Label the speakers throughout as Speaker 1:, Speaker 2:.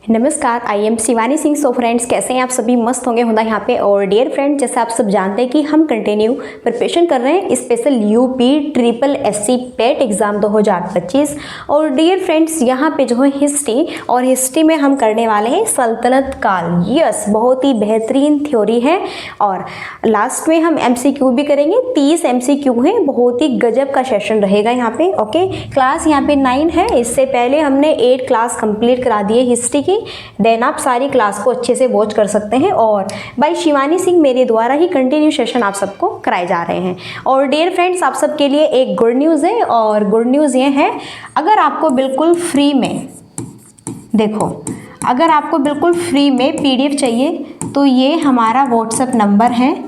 Speaker 1: नमस्कार, I am Shivani Singh. So friends, कैसे हैं आप सभी? मस्त होंगे होना यहाँ पे। और डियर फ्रेंड, जैसे आप सब जानते हैं कि हम कंटिन्यू प्रिपरेशन कर रहे हैं स्पेशल यूपी ट्रिपल एससी पेट एग्ज़ाम 2025। और डियर फ्रेंड्स, यहाँ पे जो है हिस्ट्री, और हिस्ट्री में हम करने वाले हैं सल्तनत काल। यस, बहुत ही बेहतरीन थ्योरी है। और लास्ट में हम MCQ भी करेंगे। 30 MCQ है, बहुत ही गजब का सेशन रहेगा यहाँ पे। ओके, क्लास यहाँ पे 9 है। इससे पहले हमने 8 क्लास कंप्लीट करा दी है हिस्ट्री की। देन आप सारी क्लास को अच्छे से वॉच कर सकते हैं। और बाय शिवानी सिंह मेरे द्वारा ही कंटिन्यू सेशन आप सबको कराए जा रहे हैं। और डियर फ्रेंड्स, आप सबके लिए एक गुड न्यूज़ है। और गुड न्यूज़ ये है, अगर आपको बिल्कुल फ्री में, देखो, अगर आपको बिल्कुल फ्री में PDF चाहिए तो ये हमारा व्हाट्सएप नंबर है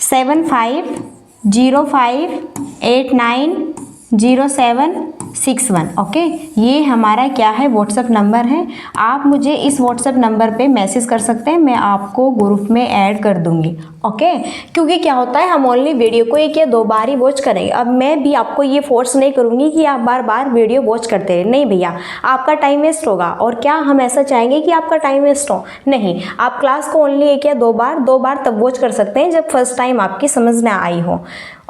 Speaker 1: 7505890761। ओके, ये हमारा क्या है, व्हाट्सएप नंबर है। आप मुझे इस व्हाट्सएप नंबर पे मैसेज कर सकते हैं, मैं आपको ग्रुप में ऐड कर दूंगी। ओके, क्योंकि क्या होता है, हम ओनली वीडियो को 1 या 2 बार ही वॉच करेंगे। अब मैं भी आपको ये फोर्स नहीं करूंगी कि आप बार बार वीडियो वॉच करते रहे। नहीं भैया, आपका टाइम वेस्ट होगा। और क्या हम ऐसा चाहेंगे कि आपका टाइम वेस्ट हो? नहीं, आप क्लास को ओनली 1 या 2 बार तब वॉच कर सकते हैं जब फर्स्ट टाइम आपकी समझ में आई हो।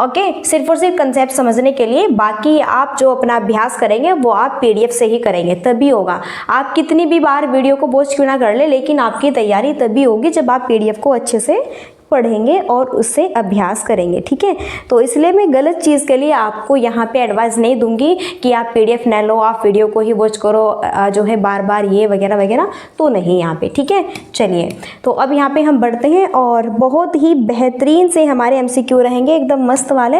Speaker 1: ओके, सिर्फ और सिर्फ कंसेप्ट समझने के लिए। बाकी आप जो अपना अभ्यास करेंगे वो आप PDF से ही करेंगे, तभी होगा। आप कितनी भी बार वीडियो को वॉच क्यों ना कर ले, लेकिन आपकी तैयारी तभी होगी जब आप PDF को अच्छे से पढ़ेंगे और उससे अभ्यास करेंगे। ठीक है, तो इसलिए मैं गलत चीज़ के लिए आपको यहाँ पे एडवाइस नहीं दूंगी कि आप PDF न लो, आप वीडियो को ही वॉच करो, जो है बार बार ये वगैरह वगैरह, तो नहीं यहाँ पे। ठीक है, चलिए, तो अब यहाँ पे हम बढ़ते हैं। और बहुत ही बेहतरीन से हमारे MCQ रहेंगे, एकदम मस्त वाले।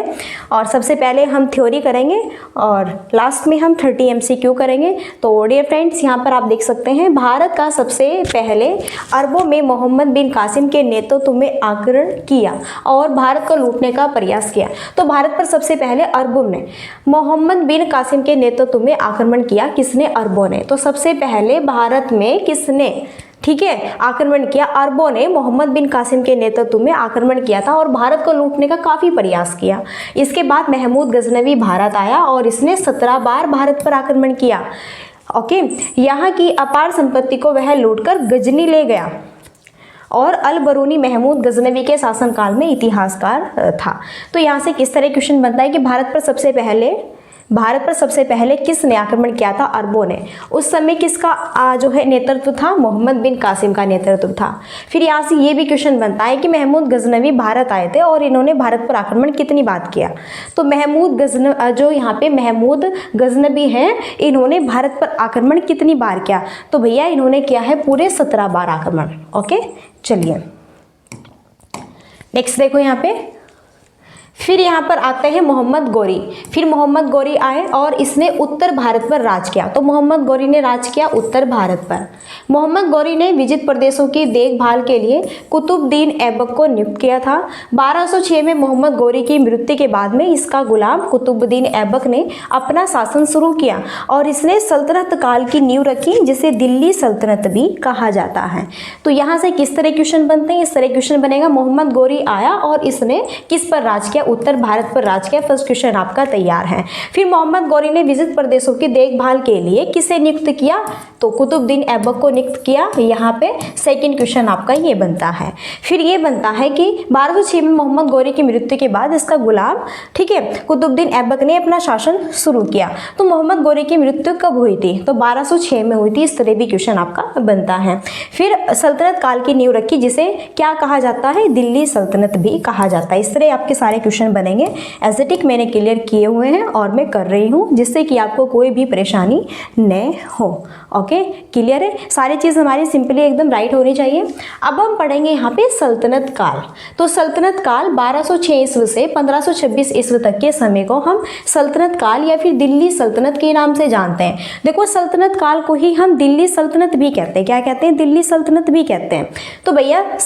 Speaker 1: और सबसे पहले हम थ्योरी करेंगे और लास्ट में हम 30 MCQ करेंगे। तो डियर फ्रेंड्स, यहाँ पर आप देख सकते हैं, भारत का सबसे पहले अरबों में मोहम्मद बिन कासिम के नेतृत्व में आक्रमण किया और भारत को लूटने का प्रयास किया। तो भारत पर सबसे पहले अरबों ने मोहम्मद बिन कासिम के नेतृत्व में आक्रमण किया। किसने? अरबों ने। तो सबसे पहले भारत में किसने, ठीक है, आक्रमण किया? अरबों ने मोहम्मद बिन कासिम के नेतृत्व में आक्रमण किया था और भारत को लूटने का काफ़ी प्रयास किया। इसके बाद महमूद गजनवी भारत आया और इसने 17 बार भारत पर आक्रमण किया। ओके, यहाँ की अपार संपत्ति को वह लूटकर गजनी ले गया। और अल बरूनी महमूद गजनवी के शासनकाल में इतिहासकार था। तो यहाँ से किस तरह क्वेश्चन बनता है कि भारत पर सबसे पहले किसने आक्रमण किया था? अरबों ने। उस समय किसका जो है नेतृत्व था? मोहम्मद बिन कासिम का नेतृत्व था। फिर यहाँ से ये भी क्वेश्चन बनता है कि महमूद गजनवी भारत आए थे और इन्होंने भारत पर आक्रमण कितनी बार किया? तो जो यहाँ पे महमूद गजनवी हैं, इन्होंने भारत पर आक्रमण कितनी बार किया? तो भैया इन्होंने किया है पूरे 17 बार आक्रमण। ओके, चलिए नेक्स्ट देखो यहाँ पे। फिर यहाँ पर आते हैं मोहम्मद गौरी। फिर मोहम्मद गौरी आए और इसने उत्तर भारत पर राज किया। तो मोहम्मद गौरी ने राज किया उत्तर भारत पर। मोहम्मद गौरी ने विजित प्रदेशों की देखभाल के लिए कुतुबुद्दीन ऐबक को नियुक्त किया था। 1206 में मोहम्मद गौरी की मृत्यु के बाद में इसका गुलाम कुतुबुद्दीन ऐबक ने अपना शासन शुरू किया और इसने सल्तनत काल की नींव रखी, जिसे दिल्ली सल्तनत भी कहा जाता है। तो यहाँ से किस तरह क्वेश्चन बनते हैं? इस तरह क्वेश्चन बनेगा, मोहम्मद गौरी आया और इसने किस पर राज किया? उत्तर भारत पर राज किया। फर्स्ट क्वेश्चन आपका तैयार है। फिर मोहम्मद गौरी ने विजित प्रदेशों की देखभाल के लिए किसे नियुक्त किया? तो कुतुबुद्दीन ऐबक को नियुक्त किया। यहाँ पे सेकंड क्वेश्चन आपका ये बनता है। फिर ये बनता है कि 1206 में मोहम्मद गौरी की मृत्यु के बाद इसका गुलाम, ठीक है, कुतुबुद्दीन ऐबक ने अपना शासन शुरू किया। तो मोहम्मद गौरी की मृत्यु कब हुई थी? तो 1206 में हुई थी। इस तरह भी क्वेश्चन आपका बनता है। फिर सल्तनत काल की नींव रखी, जिसे क्या कहा जाता है? दिल्ली सल्तनत भी कहा जाता है। इस तरह आपके सारे क्वेश्चन बनेंगे। एस्थेटिक मैंने क्लियर किए हुए हैं और मैं कर रही हूँ, जिससे कि आपको कोई भी परेशानी न हो। ओके, क्लियर है? सारी चीज़ हमारी सिंपली एकदम राइट होनी चाहिए। अब हम पढ़ेंगे यहाँ पे सल्तनत काल। तो सल्तनत काल 1206 ईस्वी से 1526 ईस्वी तक के समय को हम सल्तनत काल या फिर दिल्ली सल्तनत के नाम से जानते हैं। देखो, सल्तनत काल को ही हम दिल्ली सल्तनत भी कहते हैं। क्या कहते हैं? दिल्ली सल्तनत भी कहते हैं। तो भैया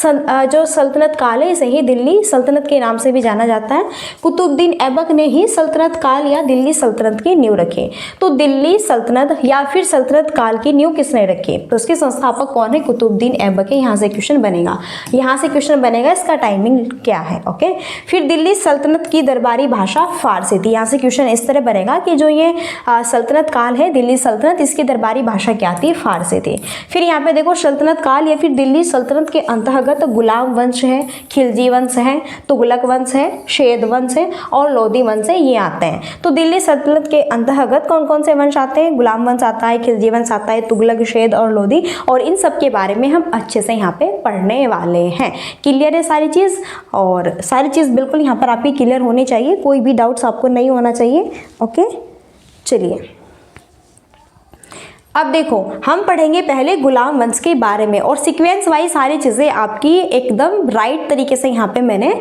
Speaker 1: जो सल्तनत काल है, इसे ही दिल्ली सल्तनत के नाम से भी जाना जाता है। है, कुतुबुद्दीन ऐबक ने ही सल्तनत काल या दिल्ली सल्तनत की नींव रखी। तो दिल्ली सल्तनत या फिर सल्तनत काल की नींव किसने रखी? तो उसके संस्थापक कौन है? कुतुबुद्दीन ऐबक है। यहाँ से क्वेश्चन बनेगा, यहाँ से क्वेश्चन बनेगा इसका टाइमिंग क्या है। ओके, फिर दिल्ली सल्तनत की दरबारी भाषा फारसी थी। यहाँ से क्वेश्चन इस तरह बनेगा कि जो ये सल्तनत काल है दिल्ली सल्तनत, इसकी दरबारी भाषा क्या थी? फारसी थी। फिर यहाँ पे देखो सल्तनत काल या फिर दिल्ली सल्तनत के अंतर्गत गुलाम वंश है, खिलजी वंश है, तुगलक वंश है, शेद वंश है और लोधी वंश है, ये आते हैं। तो दिल्ली सल्तनत के अंतर्गत कौन कौन से वंश आते हैं? गुलाम वंश आता है, खिलजी वंश आता है, तुगलक, शेद और लोधी, और इन सब के बारे में हम अच्छे से यहाँ पे पढ़ने वाले हैं। क्लियर है सारी चीज़? और सारी चीज़ बिल्कुल यहाँ पर आपकी क्लियर होनी चाहिए, कोई भी डाउट्स आपको नहीं होना चाहिए। ओके, चलिए अब देखो हम पढ़ेंगे पहले गुलाम वंश के बारे में, और सीक्वेंस वाइज सारी चीज़ें आपकी एकदम राइट तरीके से यहाँ पे मैंने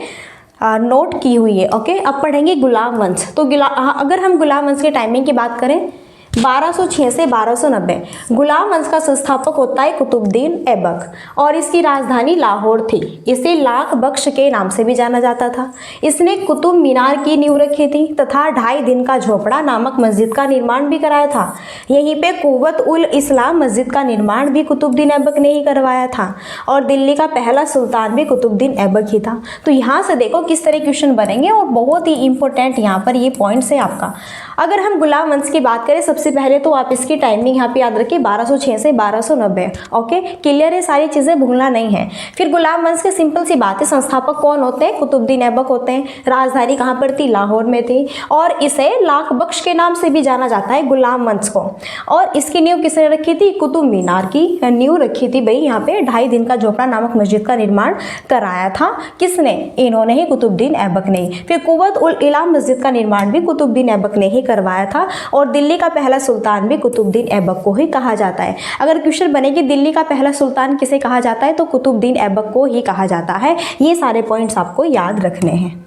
Speaker 1: नोट की हुई है। ओके, अब पढ़ेंगे गुलाम वंश। तो अगर हम गुलाम वंश के टाइमिंग की बात करें 1206 से 1290, गुलाम वंश का संस्थापक होता है कुतुबुद्दीन ऐबक, और इसकी राजधानी लाहौर थी। इसे लाख बख्श के नाम से भी जाना जाता था। इसने कुतुब मीनार की नींव रखी थी तथा 2.5 दिन का झोपड़ा नामक मस्जिद का निर्माण भी कराया था। यहीं पे कुव्वत उल इस्लाम मस्जिद का निर्माण भी कुतुबुद्दीन ऐबक ने ही करवाया था, और दिल्ली का पहला सुल्तान भी कुतुबुद्दीन ऐबक ही था। तो यहाँ से देखो किस तरह क्वेश्चन बनेंगे, और बहुत ही इंपॉर्टेंट यहाँ पर ये पॉइंट्स है आपका। अगर हम गुलाम वंश की बात करें सबसे पहले तो आप इसकी टाइमिंग यहाँ पे याद रखिए 1206 से 1290। ओके, क्लियर है, सारी चीज़ें भूलना नहीं है। फिर गुलाम वंश की सिंपल सी बात है, संस्थापक कौन होते हैं? कुतुबुद्दीन ऐबक होते हैं। राजधानी कहाँ पर थी? लाहौर में थी, और इसे लाख बख्श के नाम से भी जाना जाता है गुलाम वंश को। और इसकी नींव किसने रखी थी? कुतुब मीनार की नींव रखी थी भाई। यहाँ पे 2.5 दिन का झोपड़ा नामक मस्जिद का निर्माण कराया था। किसने? इन्होंने ही, कुतुबुद्दीन ऐबक ने। फिर कुव्वत उल इलाम मस्जिद का निर्माण भी कुतुबुद्दीन ऐबक ने ही करवाया था, और दिल्ली का पहला सुल्तान भी कुतुबुद्दीन ऐबक को ही कहा जाता है। अगर क्वेश्चन बने कि दिल्ली का पहला सुल्तान किसे कहा जाता है, तो कुतुबुद्दीन ऐबक को ही कहा जाता है। ये सारे पॉइंट्स आपको याद रखने हैं।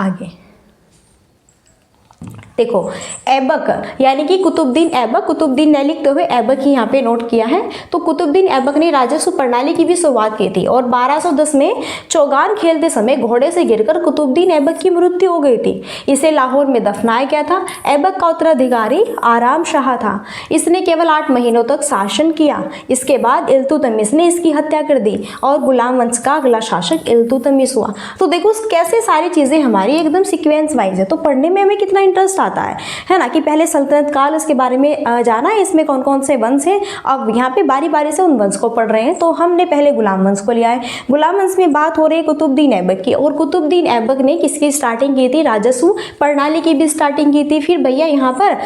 Speaker 1: आगे देखो, ऐबक यानी कि कुतुबुद्दीन ऐबक, कुतुबुद्दीन ने लिखते हुए ऐबक ही यहाँ पे नोट किया है। तो कुतुबुद्दीन ऐबक ने राजस्व प्रणाली की भी शुरुआत की थी, और 1210 में चौगान खेलते समय घोड़े से गिरकर कुतुबुद्दीन ऐबक की मृत्यु हो गई थी। इसे लाहौर में दफनाया गया था। ऐबक का उत्तराधिकारी आराम शाह था। इसने केवल 8 महीनों तक शासन किया। इसके बाद इल्तुतमिश ने इसकी हत्या कर दी, और गुलाम वंश का अगला शासक इल्तुतमिश हुआ। तो देखो कैसे सारी चीज़ें हमारी एकदम सीक्वेंस वाइज है, तो पढ़ने में हमें कितना इंटरेस्ट आता है ना, कि पहले सल्तनत काल उसके बारे में जाना है, इसमें कौन कौन से वंश हैं। अब यहाँ पे बारी बारी से उन वंश को पढ़ रहे हैं। तो हमने पहले गुलाम वंश को लिया है। गुलाम वंश में बात हो रही है कुतुबुद्दीन ऐबक की, और कुतुबुद्दीन ऐबक ने किसकी स्टार्टिंग की थी? राजस्व प्रणाली की भी स्टार्टिंग की थी। फिर भैया यहाँ पर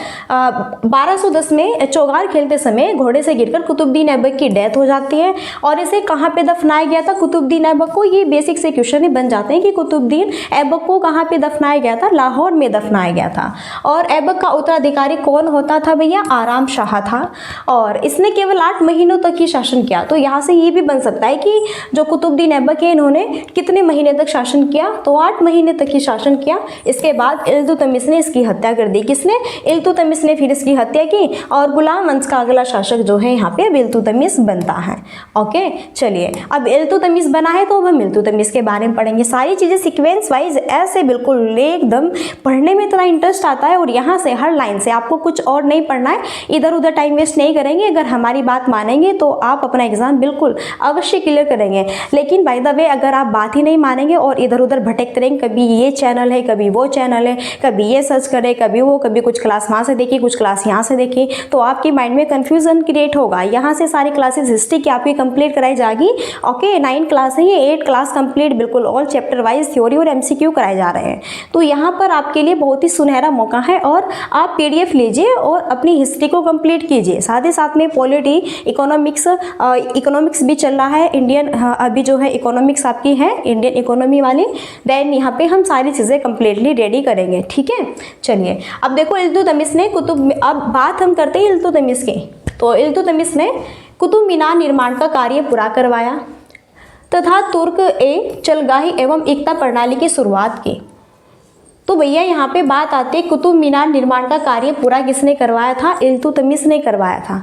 Speaker 1: 1210 में चौगान खेलते समय घोड़े से गिरकर कुतुबुद्दीन ऐबक की डेथ हो जाती है, और इसे कहाँ पे दफनाया गया था? कुतुबुद्दीन ऐबक को। ये बेसिक से क्वेश्चन ही बन जाते हैं कि कुतुबुद्दीन ऐबक को कहाँ पे दफनाया गया था? लाहौर में दफनाया गया था। और ऐबक का उत्तराधिकारी कौन होता था भैया? आराम शाह था, और इसने केवल 8 महीनों तक ही शासन किया। तो यहाँ से ये भी बन सकता है कि जो कुतुबुद्दीन ऐबक है इन्होंने कितने महीने तक शासन किया? तो 8 महीने तक ही शासन किया। इसके बाद इल्तुतमिश ने इसकी हत्या कर दी। किसने? इल्तुतमिश ने फिर इसकी हत्या की, और गुलाम वंश का अगला शासक जो है यहाँ पे अब इल्तुतमिश बनता है। ओके, चलिए अब इल्तुतमिश बना है तो अब हम इल्तुतमिश के बारे में पढ़ेंगे। सारी चीज़ें सीक्वेंस वाइज ऐसे बिल्कुल एकदम पढ़ने में इतना इंटरेस्ट आता है, और यहाँ से हर लाइन से आपको कुछ और नहीं पढ़ना है, इधर उधर टाइम वेस्ट नहीं करेंगे। अगर हमारी बात मानेंगे तो आप अपना एग्जाम बिल्कुल अवश्य क्लियर करेंगे। लेकिन बाय द वे अगर आप बात ही नहीं मानेंगे और इधर उधर भटकते रहेंगे, कभी ये चैनल है, कभी वो चैनल है, कभी ये सर्च करें, कभी वो, कभी कुछ क्लास वहाँ से देखिए, कुछ क्लास यहाँ से देखिए, तो आपके माइंड में कन्फ्यूजन क्रिएट होगा। यहाँ से सारी क्लासेस हिस्ट्री की आपकी कंप्लीट कराई जाएगी। ओके, 9 क्लास है, ये 8 क्लास कंप्लीट बिल्कुल ऑल चैप्टर वाइज थ्योरी और MCQ कराए जा रहे हैं। तो यहाँ पर आपके लिए बहुत ही सुनहरा मौका है, और आप PDF लीजिए और अपनी हिस्ट्री को कंप्लीट कीजिए। साथ ही साथ में पॉलिटी, इकोनॉमिक्स भी चल रहा है। इंडियन अभी जो है इकोनॉमिक्स आपकी है, इंडियन इकोनॉमी वाली। देन यहाँ पे हम सारी चीज़ें कंप्लीटली रेडी करेंगे। ठीक है, चलिए अब देखो इल्तुतमिश ने अब बात हम करते हैं इल्तुतमिश की। तो इल्तुतमिश ने कुतुब मीनार निर्माण का कार्य पूरा करवाया तथा तुर्क चलगाही एवं एकता प्रणाली की शुरुआत की। तो भैया यहाँ पे बात आती है कुतुब मीनार निर्माण का कार्य पूरा किसने करवाया था? इल्तुतमिश ने करवाया था।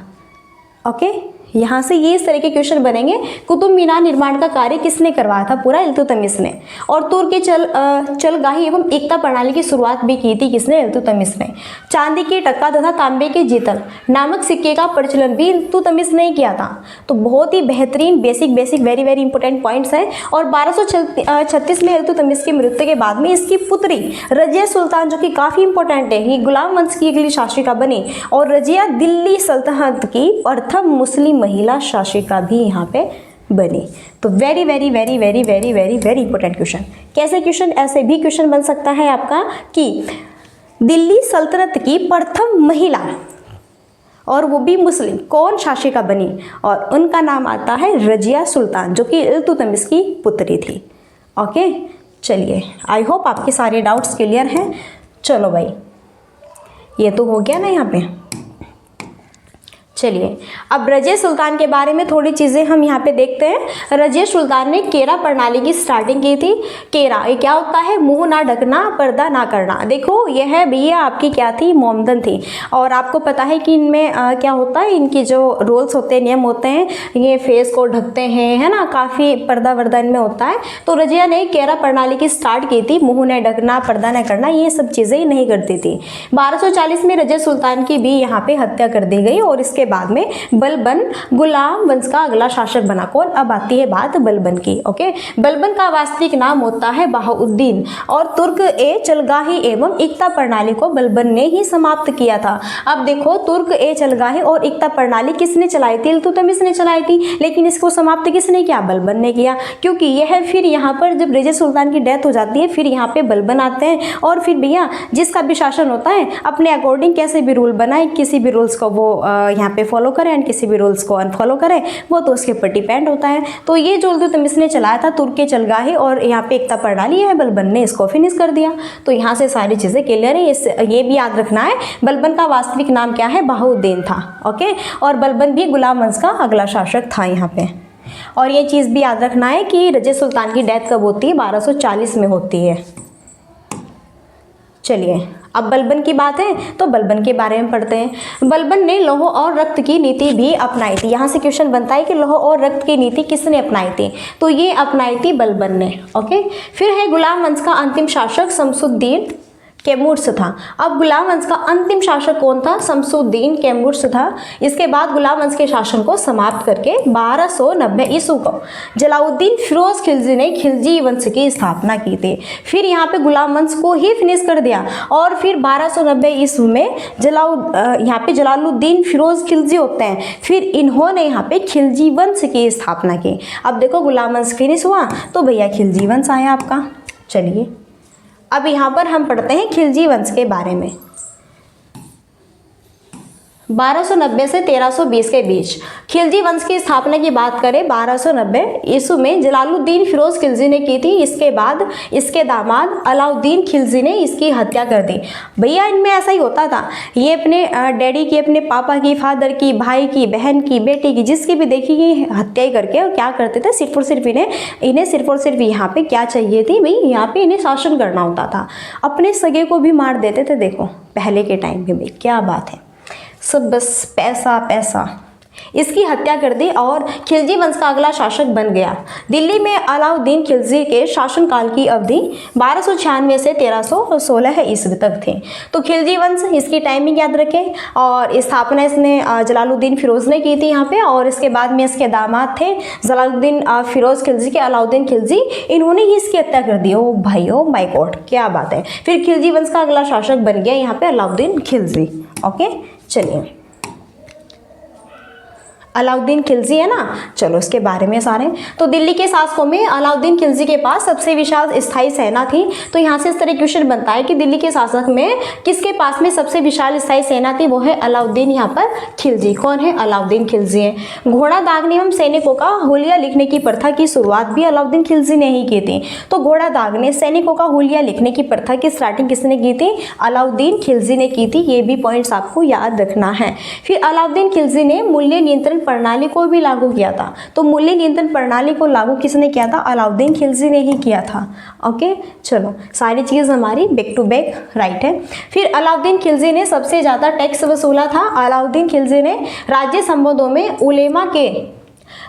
Speaker 1: ओके, यहाँ से ये इस तरह के क्वेश्चन बनेंगे। कुतुब मीनार निर्माण का कार्य किसने करवाया था? पूरा इल्तुतमिश ने। और तुर्क की चलगाही एवं एकता प्रणाली की शुरुआत भी की थी किसने? इल्तुतमिश ने। चांदी के टक्का तथा तांबे के जीतल नामक सिक्के का प्रचलन भी इल्तुतमिश ने किया था। तो बहुत ही बेहतरीन basic very very important points हैं। और 1236 में इल्तुतमिश की मृत्यु के बाद में इसकी पुत्री रजिया सुल्तान, जो कि काफ़ी इंपॉर्टेंट है, ये गुलाम वंश की अगली शासिका बनी। और रजिया दिल्ली सल्तनत की प्रथम मुस्लिम महिला शासिका भी यहाँ पे बनी। तो very very very very very very very important question. कैसे क्वेश्चन? ऐसे भी क्वेश्चन बन सकता है आपका कि दिल्ली सल्तनत की प्रथम महिला और वो भी मुस्लिम कौन शासिका बनी? और उनका नाम आता है रजिया सुल्तान, जो कि इल्तुतमिश की पुत्री थी। ओके, चलिए, आई होप आपके सारे डाउट्स क्लियर हैं। चलो भाई, ये तो हो गया ना यहाँ पे। चलिए, अब रजिया सुल्तान के बारे में थोड़ी चीज़ें हम यहाँ पे देखते हैं। रजिया सुल्तान ने केरा प्रणाली की स्टार्टिंग की थी। केरा ये क्या होता है? मुंह ना ढकना, पर्दा ना करना। देखो यह है भैया आपकी क्या थी? मोमदन थी। और आपको पता है कि इनमें क्या होता है, इनकी जो रूल्स होते हैं, नियम होते हैं, ये फेस को ढकते हैं, है ना, काफ़ी पर्दा वर्दा इनमें होता है। तो रजिया ने केरा प्रणाली की स्टार्ट की थी। मुँह न ढकना, पर्दा न करना, ये सब चीज़ें नहीं करती थी। 1240 में रजिया सुल्तान की भी यहाँ पे हत्या कर दी गई। और इसके बाद में बलबन गुलाम वंश का अगला शासक बना। कौन? अब आती है बात बलबन की। ओके, बलबन का वास्तविक नाम होता है बहाउद्दीन। और तुर्क ए चलगाही एवं एकता प्रणाली को बलबन ने ही समाप्त किया था। अब देखो, तुर्क ए चलगाही और एकता प्रणाली किसने चलाई थी? इल्तुतमिश ने चलाई थी। लेकिन इसको समाप्त किसने किया? बलबन ने किया। क्योंकि यह फिर यहाँ पर जब रजिया सुल्तान की डेथ हो जाती है, फिर यहाँ पे बलबन आते हैं। और फिर भैया जिसका भी शासन होता है, अपने अकॉर्डिंग कैसे भी रूल बनाए, किसी भी रूल्स को वो यहाँ पे फॉलो करें एंड किसी भी रूल्स को अनफॉलो करें, वो तो उसके ऊपर डिपेंड होता है। तो ये जो इल्तुतमिश ने चलाया था तुर्क के चलगाही और यहाँ पे एकता प्रणाली है, बलबन ने इसको फिनिश कर दिया। तो यहाँ से सारी चीज़ें क्लियर है। ये भी याद रखना है, बलबन का वास्तविक नाम क्या है? बहाउद्दीन था। ओके, और बलबन भी गुलाम वंश का अगला शासक था यहाँ पे। और ये चीज़ भी याद रखना है कि रजिया सुल्तान की डेथ कब होती है? 1240 में होती है। चलिए, अब बलबन की बात है तो बलबन के बारे में पढ़ते हैं। बलबन ने लौह और रक्त की नीति भी अपनाई थी। यहाँ से क्वेश्चन बनता है कि लौह और रक्त की नीति किसने अपनाई थी? तो ये अपनाई थी बलबन ने। ओके, फिर है गुलाम वंश का अंतिम शासक शमसुद्दीन कैमुर्स था। अब गुलाम वंश का अंतिम शासक कौन था? शमसुद्दीन कैमुर्स था। इसके बाद गुलाम वंश के शासन को समाप्त करके 1290 ईस्वी को जलालुद्दीन फिरोज खिलजी ने खिलजी वंश की स्थापना की थी। फिर यहाँ पे गुलाम वंश को ही फिनिश कर दिया। और फिर 1290 ईस्वी में यहाँ पे जलालुद्दीन फिरोज खिलजी होते हैं, फिर इन्होंने यहाँ पे खिलजी वंश की स्थापना की। अब देखो, गुलाम वंश फिनिश हुआ तो भैया खिलजी वंश आया आपका। चलिए, अब यहाँ पर हम पढ़ते हैं खिलजी वंश के बारे में। 1290 से 1320 के बीच खिलजी वंश की स्थापना की बात करें 1290 ईस्वी में जलालुद्दीन फिरोज खिलजी ने की थी। इसके बाद इसके दामाद अलाउद्दीन खिलजी ने इसकी हत्या कर दी। भैया इनमें ऐसा ही होता था, ये अपने डैडी की, अपने पापा की, फादर की, भाई की, बहन की, बेटी की, जिसकी भी देखी हत्या ही करके और क्या करते थे, सिर्फ और सिर्फ इन्हें सिर्फ और सिर्फ यहाँ पे क्या चाहिए थी भाई, यहाँ पे इन्हें शासन करना होता था। अपने सगे को भी मार देते थे। देखो पहले के टाइम में भाई क्या बात है, सब बस पैसा पैसा। इसकी हत्या कर दी और खिलजी वंश का अगला शासक बन गया। दिल्ली में अलाउद्दीन खिलजी के शासनकाल की अवधि 1296 से 1316 ईस्वी तक थी। तो खिलजी वंश, इसकी टाइमिंग याद रखें। और स्थापना इसने जलालुद्दीन फिरोज ने की थी यहाँ पे। और इसके बाद में इसके दामाद थे जलालुद्दीन फिरोज खिलजी के अलाउद्दीन खिलजी, इन्होंने ही इसकी हत्या कर दी। ओ भाई, ओ माय गॉड, क्या बात है। फिर खिलजी वंश का अगला शासक बन गया यहाँ पे अलाउद्दीन खिलजी। ओके, चलिए, अलाउद्दीन खिलजी है ना, चलो इसके बारे में सारे। तो दिल्ली के शासकों में अलाउद्दीन खिलजी के पास सबसे विशाल स्थायी सेना थी। तो यहाँ से इस तरह क्वेश्चन बनता है कि दिल्ली के शासक में किसके पास में सबसे विशाल स्थायी सेना थी? वो है अलाउद्दीन यहाँ पर खिलजी। कौन है? अलाउद्दीन खिलजी है। घोड़ा दागने एवं सैनिकों का हुलिया लिखने की प्रथा की शुरुआत भी अलाउद्दीन खिलजी ने ही की थी। तो घोड़ा दागने, सैनिकों का हुलिया लिखने की प्रथा की स्टार्टिंग किसने की थी? अलाउद्दीन खिलजी ने की थी। ये भी पॉइंट्स आपको याद रखना है। फिर अलाउद्दीन खिलजी ने मूल्य नियंत्रण प्रणाली को भी लागू किया था। तो मूल्य नियंत्रण प्रणाली को लागू किसने किया था? अलाउद्दीन खिलजी ने ही किया था। ओके, चलो सारी चीज़ हमारी बैक टू बैक राइट है। फिर अलाउद्दीन खिलजी ने सबसे ज़्यादा टैक्स वसूला था। अलाउद्दीन खिलजी ने राज्य संबंधों में उलेमा के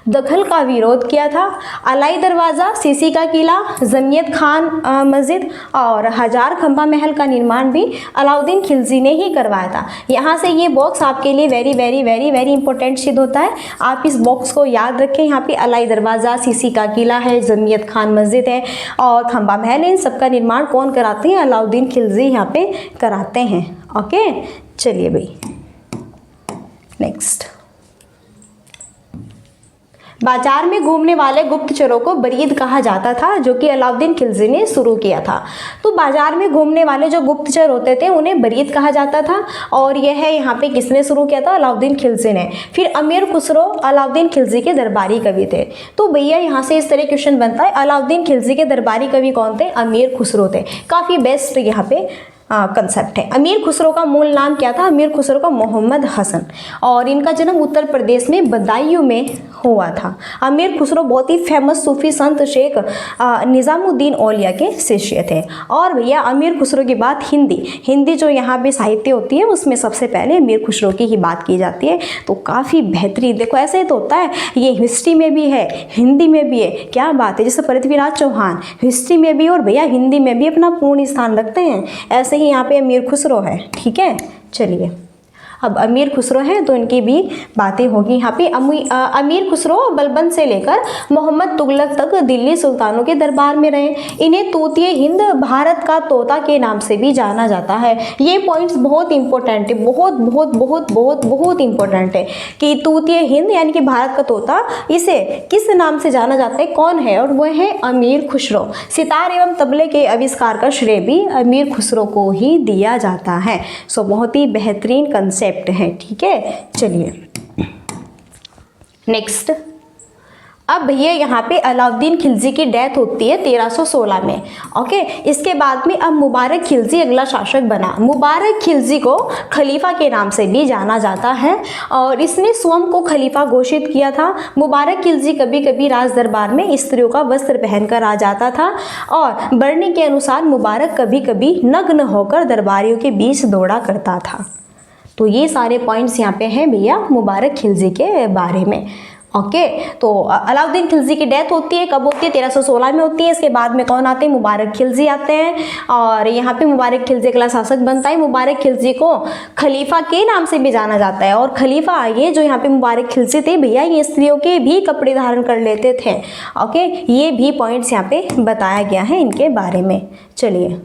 Speaker 1: दखल का विरोध किया था। अलाई दरवाज़ा, सीसी का किला, जमीयत खान मस्जिद और हजार खंबा महल का निर्माण भी अलाउद्दीन खिलजी ने ही करवाया था। यहाँ से ये बॉक्स आपके लिए very very very very important सिद्ध होता है। आप इस बॉक्स को याद रखें। यहाँ पे अलाई दरवाज़ा, सीसी का किला है, जमीयत खान मस्जिद है और खंबा महल है। इन सबका निर्माण कौन कराते हैं? अलाउद्दीन खिलजी यहाँ पे कराते हैं। ओके, चलिए भाई नेक्स्ट। बाजार में घूमने वाले गुप्तचरों को बरीद कहा जाता था, जो कि अलाउद्दीन खिलजी ने शुरू किया था। तो बाजार में घूमने वाले जो गुप्तचर होते थे उन्हें बरीद कहा जाता था और यह है यहाँ पे किसने शुरू किया था? अलाउद्दीन खिलजी ने। फिर अमीर खुसरो अलाउद्दीन खिलजी के दरबारी कवि थे। तो भैया यहाँ से इस तरह क्वेश्चन बनता है, अलाउद्दीन खिलजी के दरबारी कवि कौन थे? अमीर खुसरो थे। काफ़ी बेस्ट यहाँ पे कंसेप्ट है। अमीर खुसरो का मूल नाम क्या था? अमीर खुसरो का मोहम्मद हसन, और इनका जन्म उत्तर प्रदेश में बदायूं में हुआ था। अमीर खुसरो बहुत ही फेमस सूफी संत शेख निज़ामुद्दीन औलिया के शिष्य थे। और भैया अमीर खुसरो की बात हिंदी जो यहाँ पे साहित्य होती है उसमें सबसे पहले अमीर खुसरो की ही बात की जाती है। तो काफ़ी बेहतरीन, देखो ऐसे तो होता है, ये हिस्ट्री में भी है, हिंदी में भी है। क्या बात है, जैसे पृथ्वीराज चौहान हिस्ट्री में भी और भैया हिंदी में भी अपना पूर्ण स्थान रखते हैं, ऐसे ही यहाँ पे अमीर खुसरो है। ठीक है, चलिए अब अमीर खुसरो हैं तो इनकी भी बातें होगी। यहाँ पे अमीर खुसरो बलबन से लेकर मोहम्मद तुगलक तक दिल्ली सुल्तानों के दरबार में रहे। इन्हें तूतिए हिंद, भारत का तोता के नाम से भी जाना जाता है। ये पॉइंट्स बहुत इंपॉर्टेंट है, बहुत बहुत बहुत बहुत बहुत इंपॉर्टेंट है कि तूतिए हिंद यानी कि भारत का तोता, इसे किस नाम से जाना जाता है, कौन है? और वह है अमीर खुसरो। सितार एवं तबले के आविष्कार का श्रेय भी अमीर खुसरो को ही दिया जाता है। सो बहुत ही बेहतरीन कंसेप्ट है। ठीक है, चलिए नेक्स्ट। अब भैया यहाँ पे अलाउद्दीन खिलजी की डेथ होती है 1316 में। ओके, इसके बाद में अब मुबारक खिलजी अगला शासक बना। मुबारक खिलजी को खलीफा के नाम से भी जाना जाता है और इसने स्वयं को खलीफा घोषित किया था। मुबारक खिलजी कभी कभी राज दरबार में स्त्रियों का वस्त्र पहनकर आ जाता था और वर्णी के अनुसार मुबारक कभी कभी नग्न होकर दरबारियों के बीच दौड़ा करता था। तो ये सारे पॉइंट्स यहाँ पे हैं भैया मुबारक खिलजी के बारे में। ओके, तो अलाउद्दीन खिलजी की डेथ होती है, कब होती है? 1316 में होती है। इसके बाद में कौन आते हैं? मुबारक खिलजी आते हैं और यहाँ पे मुबारक खिलजी अगला शासक बनता है। मुबारक खिलजी को खलीफा के नाम से भी जाना जाता है और खलीफा ये जो यहाँ पे मुबारक खिलजी थे भैया, ये स्त्रियों के भी कपड़े धारण कर लेते थे। ओके, ये भी पॉइंट्स यहाँ पे बताया गया है इनके बारे में। चलिए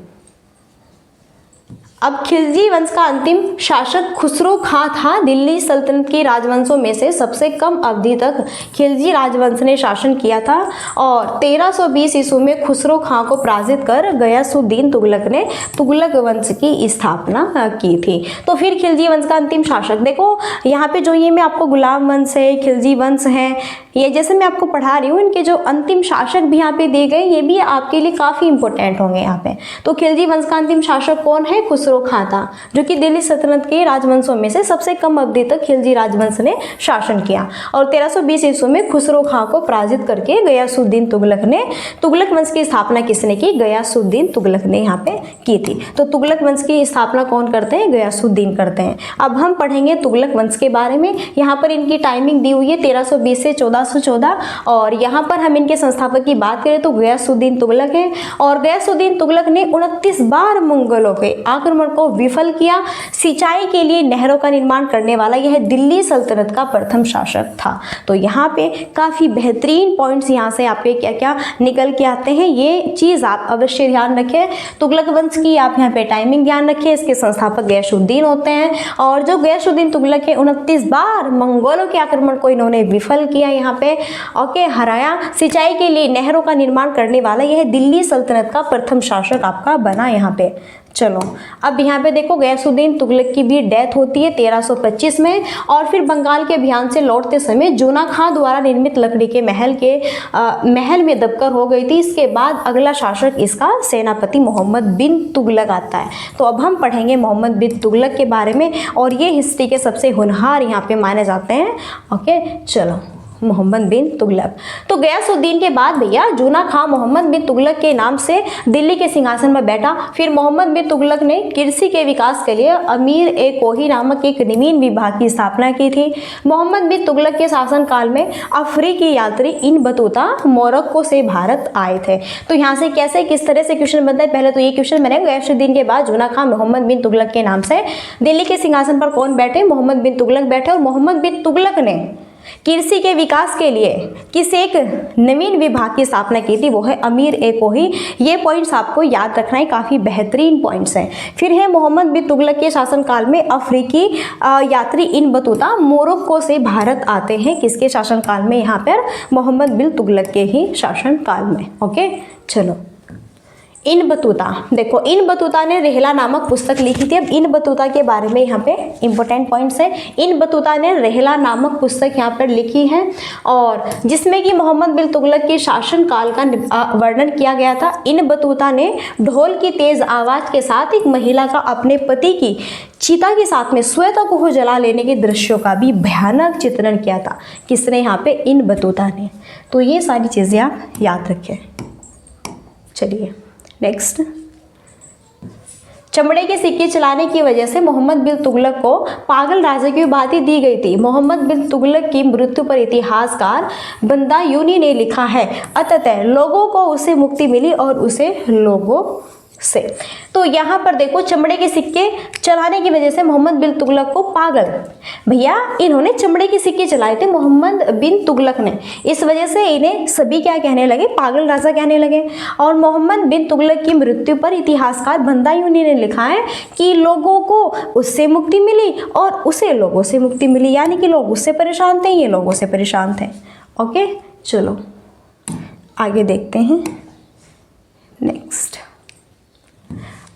Speaker 1: अब खिलजी वंश का अंतिम शासक खुसरो खां था। दिल्ली सल्तनत के राजवंशों में से सबसे कम अवधि तक खिलजी राजवंश ने शासन किया था और 1320 ईस्वी में खुसरो खां को पराजित कर गयासुद्दीन तुगलक ने तुगलक वंश की स्थापना की थी। तो फिर खिलजी वंश का अंतिम शासक, देखो यहाँ पे जो ये मैं आपको गुलाम वंश है, खिलजी वंश है, ये जैसे मैं आपको पढ़ा रही हूँ, इनके जो अंतिम शासक भी यहाँ पे दिए गए, ये भी आपके लिए काफ़ी इंपॉर्टेंट होंगे यहाँ पे। तो खिलजी वंश का अंतिम शासक कौन है? खुसरो खां था, जो कि दिल्ली सल्तनत के राजवंशों में से सबसे कम अवधि तक खिलजी राजवंश ने शासन किया और 1320 ईस्वी में खुसरो खां को पराजित करके गयासुद्दीन तुगलक ने, तुगलक वंश की स्थापना किसने की? गयासुद्दीन तुगलक ने यहाँ पे की थी। तो तुगलक वंश की स्थापना कौन करते हैं? गयासुद्दीन करते हैं। अब हम पढ़ेंगे तुगलक वंश के बारे में। यहाँ पर इनकी टाइमिंग दी हुई है 1320 से 1414 और यहाँ पर हम इनके संस्थापक की बात करें तो गयासुद्दीन तुगलक है और गयासुद्दीन तुगलक ने 29 बार मुगलों के आक्रमण को विफल किया। सिंचाई के लिए नहरों का निर्माण करने वाला यह दिल्ली सल्तनत का प्रथम शासक था। तो यहाँ पे काफ़ी बेहतरीन पॉइंट्स यहाँ से आपके क्या क्या निकल के आते हैं, ये चीज़ आप अवश्य ध्यान रखें। तुगलक वंश की आप यहाँ पे टाइमिंग ध्यान रखें। इसके संस्थापक गयासुद्दीन होते हैं और जो गयासुद्दीन तुगलक है 29 बार मंगोलों के आक्रमण को इन्होंने विफल किया, यहाँ पे ओके हराया। सिंचाई के लिए नहरों का निर्माण करने वाला यह दिल्ली सल्तनत का प्रथम शासक आपका बना यहाँ पे। चलो अब यहाँ पे देखो गयासुद्दीन तुगलक की भी डेथ होती है 1325 में, और फिर बंगाल के अभियान से लौटते समय जूना खां द्वारा निर्मित लकड़ी के महल में दबकर हो गई थी। इसके बाद अगला शासक इसका सेनापति मोहम्मद बिन तुगलक आता है। तो अब हम पढ़ेंगे मोहम्मद बिन तुगलक के बारे में, और ये हिस्ट्री के सबसे होनहार यहाँ पे माने जाते हैं। ओके चलो, मोहम्मद बिन तुगलक। तो गयासुद्दीन के बाद भैया जूना खां मोहम्मद बिन तुगलक के नाम से दिल्ली के सिंहासन पर बैठा। फिर मोहम्मद बिन तुगलक ने कृषि के विकास के लिए अमीर ए कोही नामक एक नवीन विभाग की स्थापना की थी। मोहम्मद बिन तुगलक के शासनकाल में अफ्रीकी यात्री इब्न बतूता मोरक्को से भारत आए थे। तो यहाँ से कैसे किस तरह से क्वेश्चन बनता है, पहले तो ये क्वेश्चन बनेगा गयासुद्दीन के बाद जूना खां मोहम्मद बिन तुगलक के नाम से दिल्ली के सिंहासन पर कौन बैठे, मोहम्मद बिन तुगलक बैठे। और मोहम्मद बिन तुगलक ने कृषि के विकास के लिए किस एक नवीन विभाग की स्थापना की थी, वो है अमीर ए कोही। ये पॉइंट्स आपको याद रखना है, काफ़ी बेहतरीन पॉइंट्स हैं। फिर है मोहम्मद बिन तुगलक के शासनकाल में अफ्रीकी यात्री इब्न बतूता मोरक्को से भारत आते हैं। किसके शासनकाल में, यहाँ पर मोहम्मद बिन तुगलक के ही शासनकाल में। ओके चलो, इब्न बतूता, देखो इब्न बतूता ने रेहला नामक पुस्तक लिखी थी। अब इब्न बतूता के बारे में यहाँ पे इंपॉर्टेंट पॉइंट्स है। इब्न बतूता ने रेहला नामक पुस्तक यहाँ पर लिखी है, और जिसमें कि मोहम्मद बिन तुगलक के शासनकाल का वर्णन किया गया था। इब्न बतूता ने ढोल की तेज आवाज़ के साथ एक महिला का अपने पति की चिता के साथ में श्वेत को जला लेने के दृश्यों का भी भयानक चित्रण किया था। किसने, यहाँ पे इब्न बतूता ने। तो ये सारी चीज़ें आप याद रखें। चलिए नेक्स्ट, चमड़े के सिक्के चलाने की वजह से मोहम्मद बिन तुगलक को पागल राजा की उपाधि दी गई थी। मोहम्मद बिन तुगलक की मृत्यु पर इतिहासकार बदायूनी ने लिखा है, अतः लोगों को उसे मुक्ति मिली और उसे लोगों से। तो यहाँ पर देखो चमड़े के सिक्के चलाने की वजह से मोहम्मद बिन तुगलक को पागल, भैया इन्होंने चमड़े के सिक्के चलाए थे मोहम्मद बिन तुगलक ने, इस वजह से इन्हें सभी क्या कहने लगे, पागल राजा कहने लगे। और मोहम्मद बिन तुगलक की मृत्यु पर इतिहासकार बदायूनी ने लिखा है कि लोगों को उससे मुक्ति मिली और उसे लोगों से मुक्ति मिली, यानी कि लोग उससे परेशान थे, ये लोगों से परेशान थे। ओके चलो आगे देखते हैं नेक्स्ट।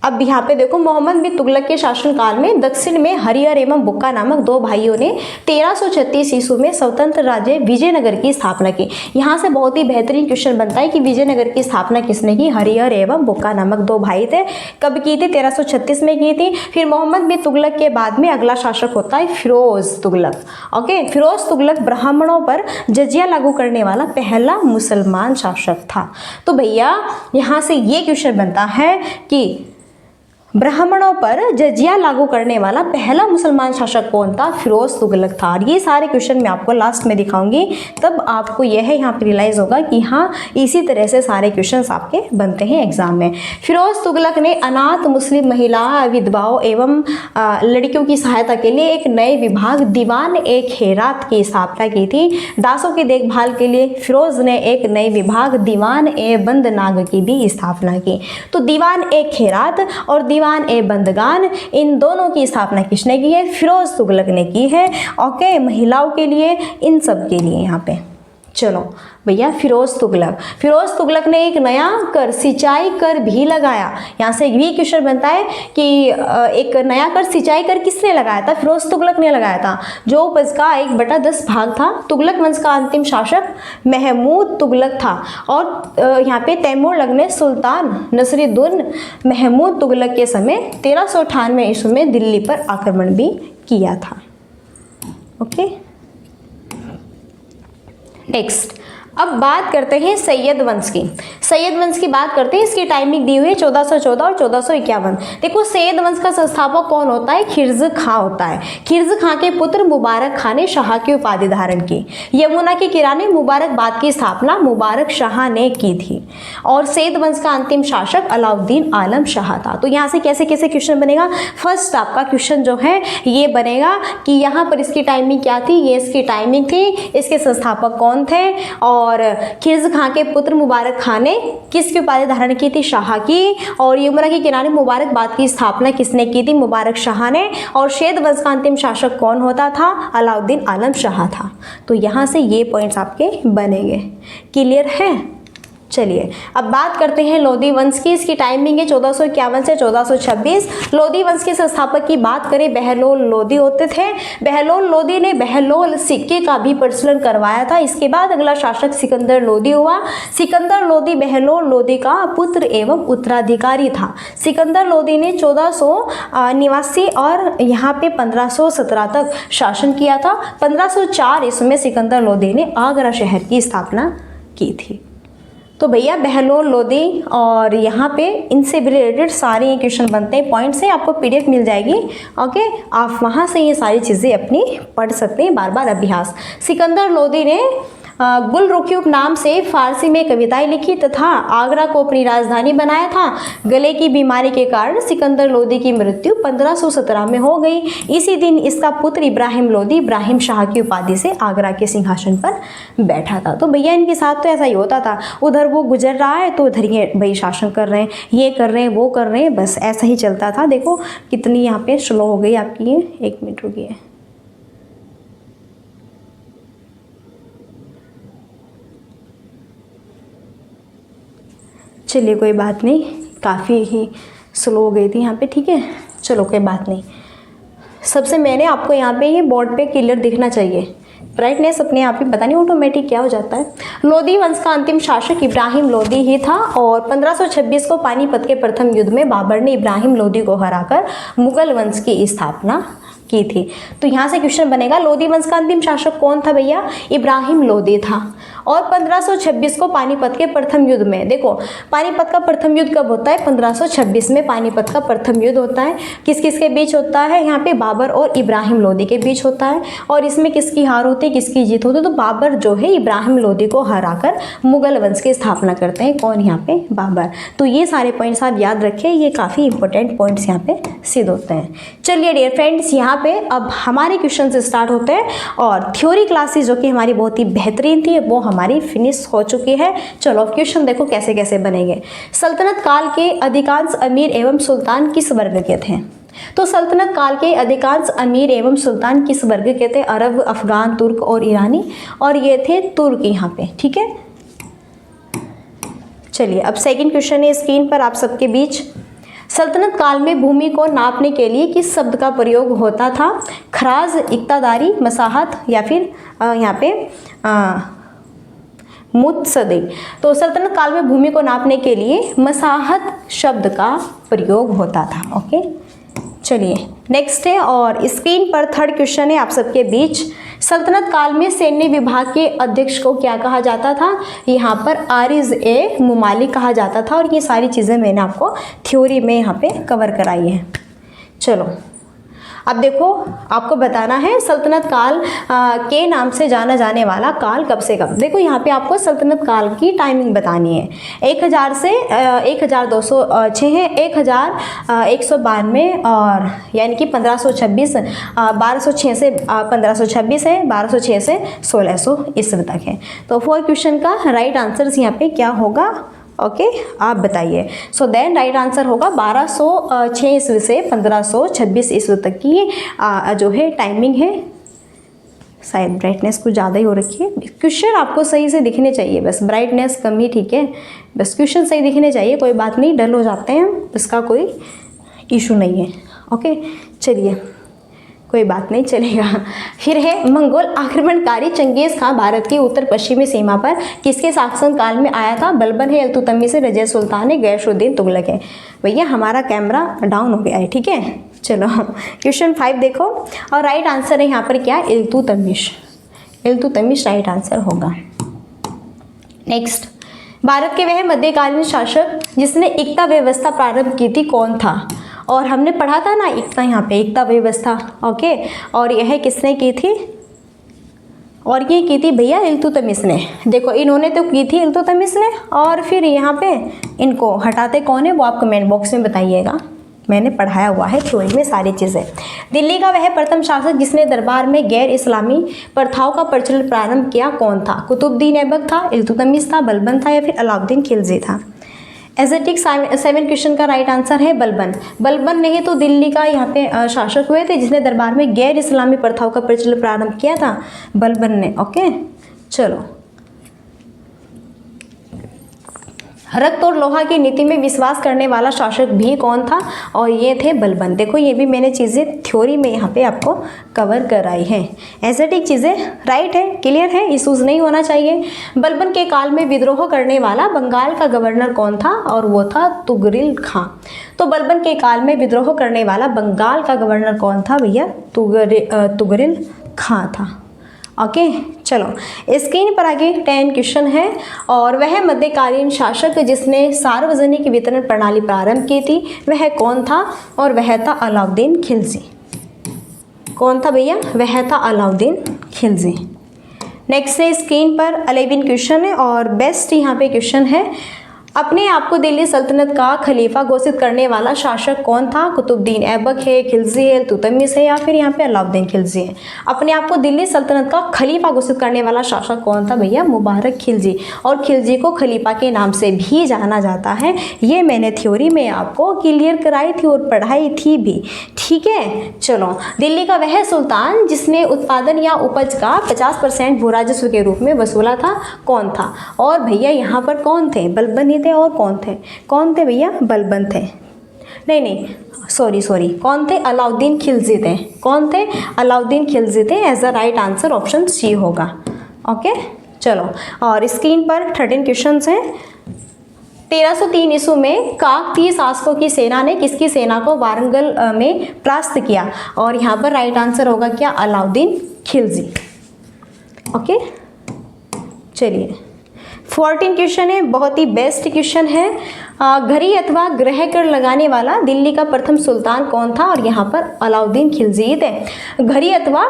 Speaker 1: अब यहाँ पे देखो मोहम्मद बिन तुगलक के शासनकाल में दक्षिण में हरिहर एवं बुक्का नामक दो भाइयों ने 1336 ईस्वी में स्वतंत्र राज्य विजयनगर की स्थापना की। यहाँ से बहुत ही बेहतरीन क्वेश्चन बनता है कि विजयनगर की स्थापना किसने की, हरिहर एवं बुक्का नामक दो भाई थे। कब की थी, 1336 में की थी। फिर मोहम्मद बिन तुगलक के बाद में अगला शासक होता है फिरोज तुगलक। ओके, फिरोज तुगलक ब्राह्मणों पर जजिया लागू करने वाला पहला मुसलमान शासक था। तो भैया यहाँ से ये क्वेश्चन बनता है कि ब्राह्मणों पर जजिया लागू करने वाला पहला मुसलमान शासक कौन था, फिरोज तुगलक था। और ये सारे क्वेश्चन मैं आपको लास्ट में दिखाऊंगी, तब आपको यह यहाँ पे रियलाइज होगा कि हाँ इसी तरह से सारे क्वेश्चंस आपके बनते हैं एग्जाम में। फिरोज तुगलक ने अनाथ मुस्लिम महिला, विधवाओं एवं लड़कियों की सहायता के लिए एक नए विभाग दीवान ए खैरात की स्थापना की थी। दासों की देखभाल के लिए फिरोज ने एक नए विभाग दीवान ए बंदनाग की भी स्थापना की। तो दीवान ए खैरात और दीवान ए बंदगान, इन दोनों की स्थापना किसने की है, फिरोज तुगलक ने की है। ओके, महिलाओं के लिए, इन सब के लिए यहाँ पे। चलो भैया फिरोज तुगलक ने एक नया कर, सिंचाई कर भी लगाया। यहाँ से भी क्वेश्चन बनता है कि एक नया कर, सिंचाई कर किसने लगाया था, फिरोज तुगलक ने लगाया था, जो उपज का 1/10 भाग था। तुगलक वंश का अंतिम शासक महमूद तुगलक था। और यहाँ पे तैमूर ने सुल्तान नसरुद्दीन महमूद तुगलक के समय 1398 ईस्वी में दिल्ली पर आक्रमण भी किया था। ओके नेक्स्ट, अब बात करते हैं सैयद वंश की। सैयद वंश की बात करते हैं, इसकी टाइमिंग दी हुई है 1414 और 1451। देखो सैयद वंश का संस्थापक कौन होता है, खिर्ज खां होता है। खिर्ज खां के पुत्र मुबारक खां ने शाह की उपाधि धारण की। यमुना के किनारे मुबारकबाद की स्थापना मुबारक शाह ने की थी। और सैयद वंश का अंतिम शासक अलाउद्दीन आलम शाह था। तो यहाँ से कैसे कैसे क्वेश्चन बनेगा, फर्स्ट आपका क्वेश्चन जो है ये बनेगा कि यहाँ पर इसकी टाइमिंग क्या थी, ये इसकी टाइमिंग थी, इसके संस्थापक कौन थे, और खिर्ज खां के पुत्र मुबारक खां ने किसकी उपाधि धारण की थी, शाह की। और यमुना के किनारे मुबारकबाद की स्थापना किसने की थी, मुबारक शाह ने। और सैयद वंश का अंतिम शासक कौन होता था, अलाउद्दीन आलम शाह था। तो यहाँ से ये पॉइंट्स आपके बनेंगे। क्लियर है। चलिए अब बात करते हैं लोधी वंश की। इसकी टाइमिंग है 1451 से 1426। लोधी वंश के संस्थापक की बात करें, बहलोल लोधी होते थे। बहलोल लोधी ने बहलोल सिक्के का भी प्रचलन करवाया था। इसके बाद अगला शासक सिकंदर लोधी हुआ। सिकंदर लोधी बहलोल लोधी का पुत्र एवं उत्तराधिकारी था। सिकंदर लोधी ने 1489 और यहाँ पे 1517 तक शासन किया था। 1504 ईस्वी में सिकंदर लोधी ने आगरा शहर की स्थापना की थी। तो भैया बहलोल लोधी और यहाँ पे इनसे रिलेटेड सारे क्वेश्चन बनते हैं, पॉइंट से आपको पीडीएफ मिल जाएगी। ओके, आप वहाँ से ये सारी चीज़ें अपनी पढ़ सकते हैं, बार बार अभ्यास। सिकंदर लोधी ने गुलरुख्यूब नाम से फारसी में कविताएं लिखी तथा आगरा को अपनी राजधानी बनाया था। गले की बीमारी के कारण सिकंदर लोधी की मृत्यु 1517 में हो गई। इसी दिन इसका पुत्र इब्राहिम लोधी इब्राहिम शाह की उपाधि से आगरा के सिंहासन पर बैठा था। तो भैया इनके साथ तो ऐसा ही होता था, उधर वो गुजर रहा है तो उधर ये भाई शासन कर रहे हैं, ये कर रहे हैं, वो कर रहे हैं, बस ऐसा ही चलता था। देखो कितनी यहाँ पे स्लो हो गई आपकी ये, 1 मिनट रुकिए। चलिए कोई बात नहीं, काफ़ी ही स्लो हो गई थी यहाँ पे, ठीक है, चलो कोई बात नहीं। सबसे मैंने आपको यहाँ पे ये बोर्ड पे क्लियर दिखना चाहिए, ब्राइटनेस अपने आप ही पता नहीं ऑटोमेटिक क्या हो जाता है। लोधी वंश का अंतिम शासक इब्राहिम लोधी ही था और 1526 को पानीपत के प्रथम युद्ध में बाबर ने इब्राहिम लोधी को हराकर मुगल वंश की स्थापना की थी। तो यहाँ से क्वेश्चन बनेगा, लोधी वंश का अंतिम शासक कौन था भैया? इब्राहिम लोधी था। और 1526 को पानीपत के प्रथम युद्ध में, देखो पानीपत का प्रथम युद्ध कब होता है? 1526 में पानीपत का प्रथम युद्ध होता है। किस किस के बीच होता है? यहाँ पे बाबर और इब्राहिम लोधी के बीच होता है। और इसमें किसकी हार होती है, किसकी जीत होती है? तो बाबर जो है इब्राहिम लोधी को हराकर मुगल वंश की स्थापना करते हैं। कौन? यहाँ पे बाबर। तो ये सारे पॉइंट्स आप याद रखें, ये काफ़ी इंपॉर्टेंट पॉइंट्स यहाँ पे सिद्ध होते हैं। चलिए डियर फ्रेंड्स, यहाँ पे अब हमारे क्वेश्चन से स्टार्ट होते हैं और थ्योरी क्लासेस जो कि हमारी बहुत ही बेहतरीन थी वो हमारी फिनिश हो चुकी है। चलो अब क्वेश्चन देखो कैसे कैसे बनेंगे। सल्तनत काल के अधिकांश अमीर एवं सुल्तान किस वर्ग के थे? तो सल्तनत काल के अधिकांश अमीर एवं सुल्तान किस वर्ग के थे? अरब, अफगान, तुर्क और ईरानी, और ये थे तुर्क यहाँ पे, ठीक है। चलिए अब सेकंड क्वेश्चन है स्क्रीन पर आप सबके बीच। सल्तनत काल में भूमि को नापने के लिए किस शब्द का प्रयोग होता था? खराज, इक्तादारी, मसाहत या फिर यहाँ पे मुत्सदी। तो सल्तनत काल में भूमि को नापने के लिए मसाहत शब्द का प्रयोग होता था। ओके, चलिए नेक्स्ट है और स्क्रीन पर थर्ड क्वेश्चन है आप सबके बीच। सल्तनत काल में सैन्य विभाग के अध्यक्ष को क्या कहा जाता था? यहाँ पर आरिज ए मुमालिक कहा जाता था। और ये सारी चीज़ें मैंने आपको थ्योरी में यहाँ पे कवर कराई है। चलो अब देखो आपको बताना है सल्तनत काल के नाम से जाना जाने वाला काल कब से कब। देखो यहाँ पे आपको सल्तनत काल की टाइमिंग बतानी है। 1000 से 1206 है, 1192 और यानी कि 1526, 1206 से 1526 है, 1206 से 1600 ईस्वी तक है। तो 4 क्वेश्चन का राइट आंसर यहाँ पे क्या होगा? ओके, आप बताइए। सो देन राइट आंसर होगा 1206 ईस्वी से 1526 ईस्वी तक की जो है टाइमिंग है। शायद ब्राइटनेस कुछ ज़्यादा ही हो रखी है। क्वेश्चन आपको सही से दिखने चाहिए, बस ब्राइटनेस कम ही ठीक है, बस क्वेश्चन सही दिखने चाहिए। कोई बात नहीं, डल हो जाते हैं, इसका कोई इशू नहीं है। ओके चलिए कोई बात नहीं, चलेगा। फिर है मंगोल आक्रमणकारी चंगेज खां भारत की उत्तर पश्चिमी सीमा पर किसके शासन काल में आया था? बलबन है, इल्तुतमिश है, रजिया सुल्तान है, गैसुद्दीन तुगलक है। भैया हमारा कैमरा डाउन हो गया है, ठीक है। चलो क्वेश्चन 5 देखो और राइट आंसर है यहाँ पर क्या? इल्तुतमिश। इल्तुतमिश राइट आंसर होगा। नेक्स्ट, भारत के वह मध्यकालीन शासक जिसने एकता व्यवस्था प्रारंभ की थी कौन था? और हमने पढ़ा था ना एकता, यहाँ पे एकता व्यवस्था। ओके, और यह किसने की थी? और ये की थी भैया इल्तुतमिश ने। देखो इन्होंने तो की थी इल्तुतमिश ने, और फिर यहाँ पे इनको हटाते कौन है वो आप कमेंट बॉक्स में बताइएगा। मैंने पढ़ाया हुआ है थ्योरी में सारी चीज़ें। दिल्ली का वह प्रथम शासक जिसने दरबार में गैर इस्लामी प्रथाओं का प्रचलन प्रारंभ किया कौन था? कुतुबुद्दीन ऐबक था, इल्तुतमिश था, बलबन था या फिर अलाउद्दीन खिलजी था? एजेटिक 7 क्वेश्चन का राइट आंसर है बलबन। बलबन ने ही तो दिल्ली का यहाँ पे शासक हुए थे जिसने दरबार में गैर इस्लामी प्रथाओं का प्रचलन प्रारंभ किया था, बलबन ने। ओके चलो रक्त और लोहा की नीति में विश्वास करने वाला शासक भी कौन था, और ये थे बलबन। देखो ये भी मैंने चीज़ें थ्योरी में यहाँ पे आपको कवर कराई हैं। एस्थेटिक चीज़ें राइट है, क्लियर है, इशूज़ नहीं होना चाहिए। बलबन के काल में विद्रोह करने वाला बंगाल का गवर्नर कौन था, और वो था तुगरिल खां। तो बलबन के काल में विद्रोह करने वाला बंगाल का गवर्नर कौन था भैया, तुगरिल खां था। ओके चलो स्क्रीन पर आगे 10 क्वेश्चन है। और वह मध्यकालीन शासक जिसने सार्वजनिक वितरण प्रणाली प्रारंभ की थी वह कौन था, और वह था अलाउद्दीन खिलजी। कौन था भैया, वह था अलाउद्दीन खिलजी। नेक्स्ट है स्क्रीन पर 11 क्वेश्चन है और बेस्ट यहाँ पे क्वेश्चन है, अपने आप को दिल्ली सल्तनत का खलीफा घोषित करने वाला शासक कौन था, कुतुबुद्दीन ऐबक है, खिलजी है, तुतमिश है, या फिर यहाँ पे अलाउद्दीन खिलजी है। अपने आप को दिल्ली सल्तनत का खलीफा घोषित करने वाला शासक कौन था भैया, मुबारक खिलजी। और खिलजी को खलीफा के नाम से भी जाना जाता है, ये मैंने थ्योरी में आपको क्लियर कराई थी और पढ़ाई थी भी, ठीक है। चलो दिल्ली का वह सुल्तान जिसने उत्पादन या उपज का 50% भू राजस्व के रूप में वसूला था कौन था, और भैया यहाँ पर कौन थे, बलबन थे, और कौन थे भैया, बलबन थे, नहीं सॉरी कौन थे, अलाउद्दीन खिलजी थे। कौन थे, अलाउद्दीन खिलजी थे। As a right answer option C होगा। ओके चलो और स्क्रीन पर 13 क्वेश्चन हैं। 1303 ईस्वी में काकतीय शासकों की सेना ने किसकी सेना को वारंगल में परास्त किया, और यहाँ पर राइट आंसर होगा क्या, अलाउद्दीन खिलजी। ओके चलिए 14 क्वेश्चन है, बहुत ही बेस्ट क्वेश्चन है। घड़ी अथवा ग्रह कर लगाने वाला दिल्ली का प्रथम सुल्तान कौन था, और यहाँ पर अलाउद्दीन खिलजी थे। घड़ी अथवा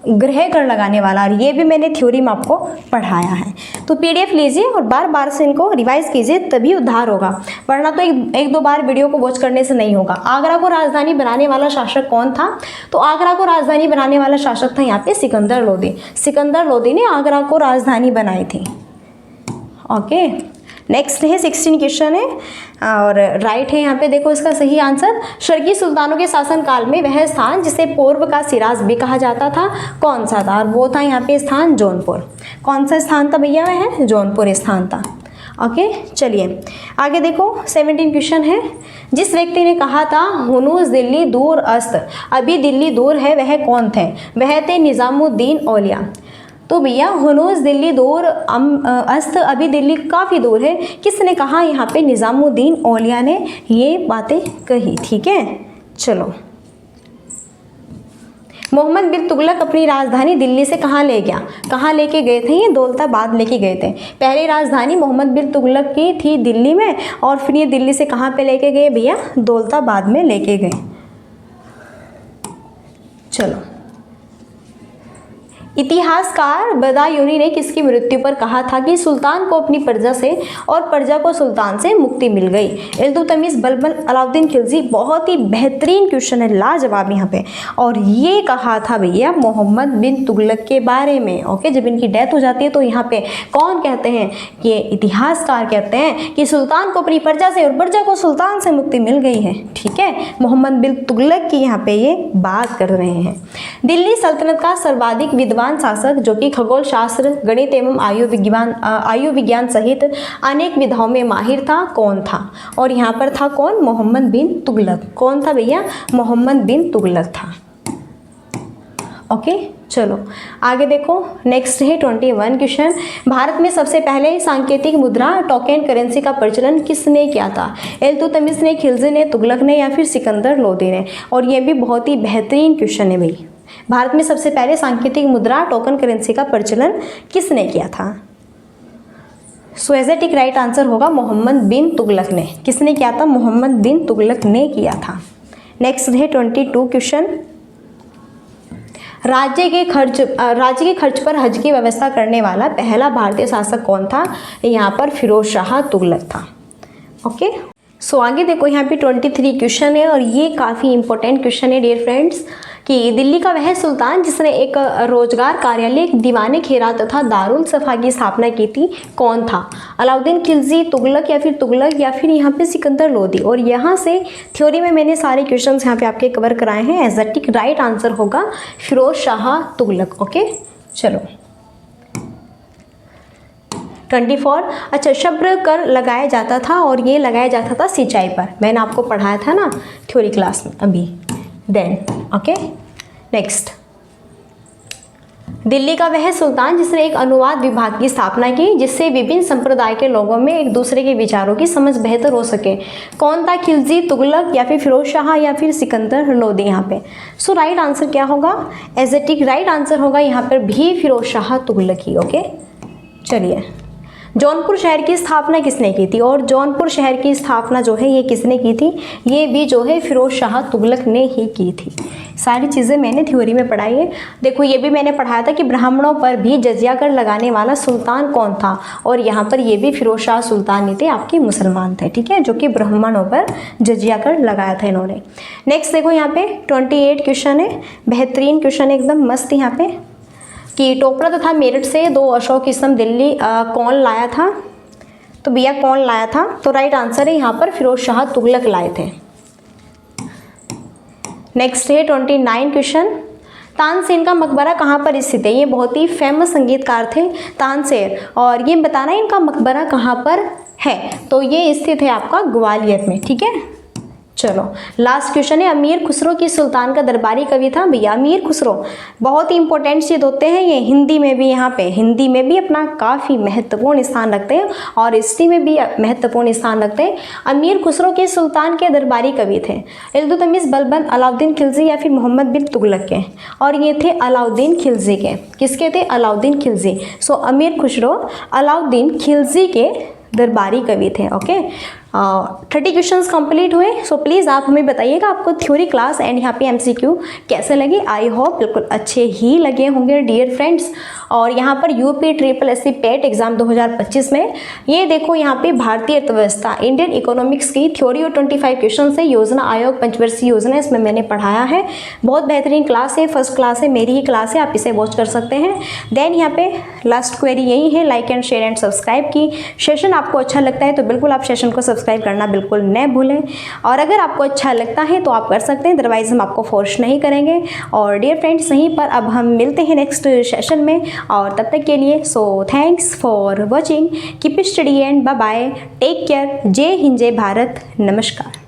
Speaker 1: ग्रह कर लगाने वाला, और ये भी मैंने थ्योरी में आपको पढ़ाया है। तो PDF लीजिए और बार बार से इनको रिवाइज कीजिए, तभी उद्धार होगा, वरना तो एक दो बार वीडियो को वॉच करने से नहीं होगा। आगरा को राजधानी बनाने वाला शासक कौन था, तो आगरा को राजधानी बनाने वाला शासक था यहाँ पे सिकंदर लोदी। सिकंदर लोदी ने आगरा को राजधानी बनाई थी। ओके नेक्स्ट है 16 क्वेश्चन है और राइट है यहाँ पे, देखो इसका सही आंसर। शर्की सुल्तानों के शासनकाल में वह स्थान जिसे पूर्व का सिराज भी कहा जाता था कौन सा था, और वो था यहाँ पे स्थान जौनपुर। कौन सा स्थान था भैया, वह जौनपुर स्थान था। ओके चलिए आगे देखो 17 क्वेश्चन है। जिस व्यक्ति ने कहा था हुनूस दिल्ली दूर अस्त अभी दिल्ली दूर है वह कौन थे, वह थे निज़ामुद्दीन औलिया। तो भैया हुनूस दिल्ली दूर अस्त अभी दिल्ली काफ़ी दूर है, किसने कहा, यहाँ पे निज़ामुद्दीन औलिया ने ये बातें कही, ठीक है। चलो मोहम्मद बिन तुगलक अपनी राजधानी दिल्ली से कहाँ लेके गए थे, ये दौलताबाद लेके गए थे। पहली राजधानी मोहम्मद बिन तुगलक की थी दिल्ली में, और फिर ये दिल्ली से कहाँ पे लेके गए भैया, दौलताबाद में लेके गए। चलो इतिहासकार बदायूनी ने किसकी मृत्यु पर कहा था कि सुल्तान को अपनी प्रजा से और प्रजा को सुल्तान से मुक्ति मिल गई। इल्तुतमिश, बलबन, अलाउद्दीन खिलजी। बहुत ही बेहतरीन क्वेश्चन है, लाजवाब यहाँ पे। और ये कहा था भैया मोहम्मद बिन तुगलक के बारे में। ओके जब इनकी डेथ हो जाती है तो यहाँ पे कौन कहते हैं, ये इतिहासकार कहते हैं कि सुल्तान को अपनी प्रजा से और प्रजा को सुल्तान से मुक्ति मिल गई है, ठीक है। मोहम्मद बिन तुगलक की यहाँ पे ये बात कर रहे हैं। दिल्ली सल्तनत का सर्वाधिक विद्वान शासक जो कि खगोल शास्त्र, गणित एवं आयु विज्ञान सहित अनेक विधाओं में माहिर था कौन था, और यहाँ पर था कौन, मोहम्मद बिन तुगलक। कौन था भैया, मोहम्मद बिन तुगलक था। ओके चलो आगे देखो नेक्स्ट है 21 क्वेश्चन। भारत में सबसे पहले सांकेतिक मुद्रा टोकन करेंसी का प्रचलन किसने किया था, इल्तुतमिश ने, खिलजी ने, तुगलक ने, या फिर सिकंदर लोदी ने। और ये भी बहुत ही बेहतरीन क्वेश्चन है भाई। भारत में सबसे पहले सांकेतिक मुद्रा टोकन करेंसी का प्रचलन किसने किया था, सो एजेटिक राइट आंसर होगा मोहम्मद बिन तुगलक ने। किसने किया था, मोहम्मद बिन तुगलक ने किया था। नेक्स्ट है 22 क्वेश्चन। राज्य के खर्च पर हज की व्यवस्था करने वाला पहला भारतीय शासक कौन था, यहाँ पर फिरोज शाह तुगलक था। ओके सो आगे देखो यहाँ पे 23 क्वेश्चन है और ये काफ़ी इंपॉर्टेंट क्वेश्चन है डियर फ्रेंड्स, कि दिल्ली का वह सुल्तान जिसने एक रोजगार कार्यालय, दीवाने खेरा तथा दारुल सफा की स्थापना की थी कौन था, अलाउद्दीन खिलजी, तुगलक, या फिर यहाँ पे सिकंदर लोदी। और यहाँ से थ्योरी में मैंने सारे क्वेश्चंस यहाँ पे आपके कवर कराए हैं। एग्जैक्ट राइट आंसर होगा फिरोज शाह तुगलक। ओके चलो 24। अच्छा, शब्द कर लगाया जाता था और ये लगाया जाता था सिंचाई पर, मैंने आपको पढ़ाया था ना थ्योरी क्लास में अभी। देन ओके, नेक्स्ट, दिल्ली का वह सुल्तान जिसने एक अनुवाद विभाग की स्थापना की जिससे विभिन्न संप्रदाय के लोगों में एक दूसरे के विचारों की समझ बेहतर हो सके। कौन था? खिलजी, तुगलक या फिर फिरोज शाह या फिर सिकंदर लोदी यहाँ पे। सो राइट आंसर क्या होगा? एजेटिक राइट आंसर होगा यहाँ पर भी फिरोज शाह तुगलकी। ओके, चलिए, जौनपुर शहर की स्थापना किसने की थी? और जौनपुर शहर की स्थापना जो है ये किसने की थी? ये भी जो है फिरोज शाह तुगलक ने ही की थी। सारी चीज़ें मैंने थ्योरी में पढ़ाई है। देखो, ये भी मैंने पढ़ाया था कि ब्राह्मणों पर भी जजिया कर लगाने वाला सुल्तान कौन था, और यहाँ पर ये भी फिरोज शाह सुल्तान नहीं थे, आपके मुसलमान थे, ठीक है, जो कि ब्राह्मणों पर जजिया कर लगाया था इन्होंने। नेक्स्ट देखो, यहाँ पे 28 क्वेश्चन है, बेहतरीन क्वेश्चन है, एकदम मस्त यहाँ पे, कि टोपरा तथा मेरठ से 2 अशोक स्तंभ दिल्ली कौन लाया था? तो भैया कौन लाया था? तो राइट आंसर है यहाँ पर फिरोज शाह तुगलक लाए थे। नेक्स्ट है 29 क्वेश्चन, तानसेन का मकबरा कहाँ पर स्थित है? ये बहुत ही फेमस संगीतकार थे तानसेन, और ये बताना है इनका मकबरा कहाँ पर है। तो ये स्थित है आपका ग्वालियर में, ठीक है। चलो, लास्ट क्वेश्चन है, अमीर खुसरो की सुल्तान का दरबारी कवि था? भैया अमीर खुसरो बहुत ही इंपॉर्टेंट चीज होते हैं ये, हिंदी में भी, यहाँ पे हिंदी में भी अपना काफ़ी महत्वपूर्ण स्थान रखते हैं और हिस्ट्री में भी महत्वपूर्ण स्थान रखते हैं। अमीर खुसरो के सुल्तान के दरबारी कवि थे इल्तुतमिश, बलबन, अलाउद्दीन खिलजी या फिर मोहम्मद बिन तुगलक के, और ये थे अलाउद्दीन खिलजी के। किसके थे? अलाउद्दीन खिलजी। सो अमीर खुसरो अलाउद्दीन खिलजी के दरबारी कवि थे। ओके, 30 क्वेश्चंस कंप्लीट हुए। सो प्लीज़ आप हमें बताइएगा आपको थ्योरी क्लास एंड यहाँ पे MCQ कैसे लगे। आई होप बिल्कुल अच्छे ही लगे होंगे डियर फ्रेंड्स। और यहाँ पर UPSSC पेट एग्जाम 2025 में ये देखो, यहाँ पे भारतीय अर्थव्यवस्था इंडियन इकोनॉमिक्स की थ्योरी और 25 क्वेश्चन है। योजना आयोग पंचवर्षीय योजना, इसमें मैंने पढ़ाया है, बहुत बेहतरीन क्लास है, फर्स्ट क्लास है, मेरी ही क्लास है, आप इसे वॉच कर सकते हैं। देन यहाँ पे लास्ट क्वेरी यही है, like and share and subscribe की। सेशन आपको अच्छा लगता है तो बिल्कुल आप सेशन को सब्सक्राइब करना बिल्कुल न भूलें, और अगर आपको अच्छा लगता है तो आप कर सकते हैं, अदरवाइज हम आपको फोर्स नहीं करेंगे। और डियर फ्रेंड्स, यहीं पर अब हम मिलते हैं नेक्स्ट सेशन में, और तब तक के लिए so thanks for watching, keep study and bye bye, take care, जय हिंद, जय भारत, नमस्कार।